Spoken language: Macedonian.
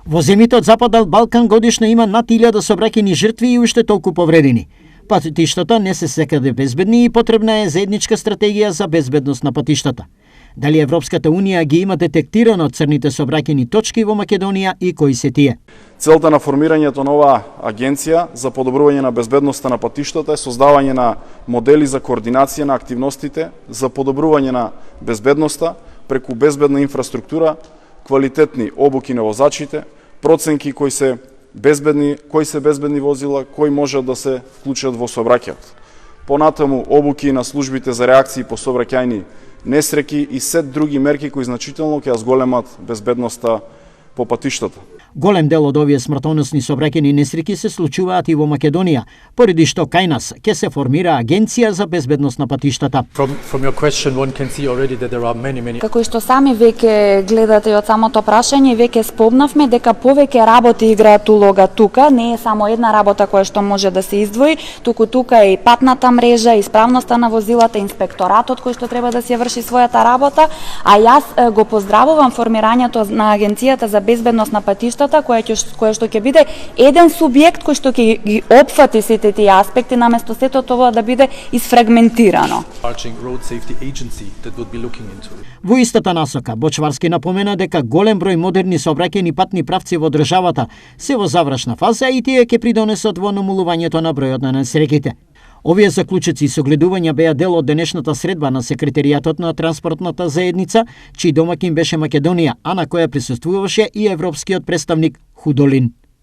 Во земјите од Западен Балкан годишно има над 1000 сообраќајни жртви и уште толку повредени. Патиштата не се секаде безбедни и потребна е заедничка стратегија за безбедност на патиштата. Дали Европската Унија ги има детектирано црните сообраќајни точки во Македонија и кои се тие? Целта на формирањето на оваа агенција за подобрување на безбедноста на патиштата е создавање на модели за координација на активностите за подобрување на безбедноста преку безбедна инфраструктура, квалитетни обуки на возачите, проценки кои се безбедни возила, кои можат да се вклучат во сообраќајот. Понатаму обуки на службите за реакции по сообраќајни несреќи и сет други мерки кои значително ќе ја зголемат безбедноста по патиштата. Голем дел од овие смртоносни сообраќајни несреќи се случуваат и во Македонија, поради што кај нас ќе се формира агенција за безбедност на патиштата. Како што сами веќе гледате од самото прашање, веќе спомнавме дека повеќе работи играат улога тука, не е само една работа која што може да се издвои, туку тука е и патната мрежа, исправноста на возилата, инспекторатот кој што треба да си врши својата работа, а јас го поздравувам формирањето на агенцијата за безбедност на патиштата, која што ќе биде еден субјект кој што ќе ги опфати сите тие аспекти наместо сето тоа да биде исфрагментирано. Во истата насока, Бочварски напомена дека голем број модерни сообраќајни патни правци во државата се во завршна фаза и тие ќе придонесат во намалувањето на бројот на несреќите. Овие заклучоци и согледувања беа дел од денешната средба на секретаријатот на транспортната заедница, чиј домакин беше Македонија, а на која присуствуваше и европскиот представник Худолин.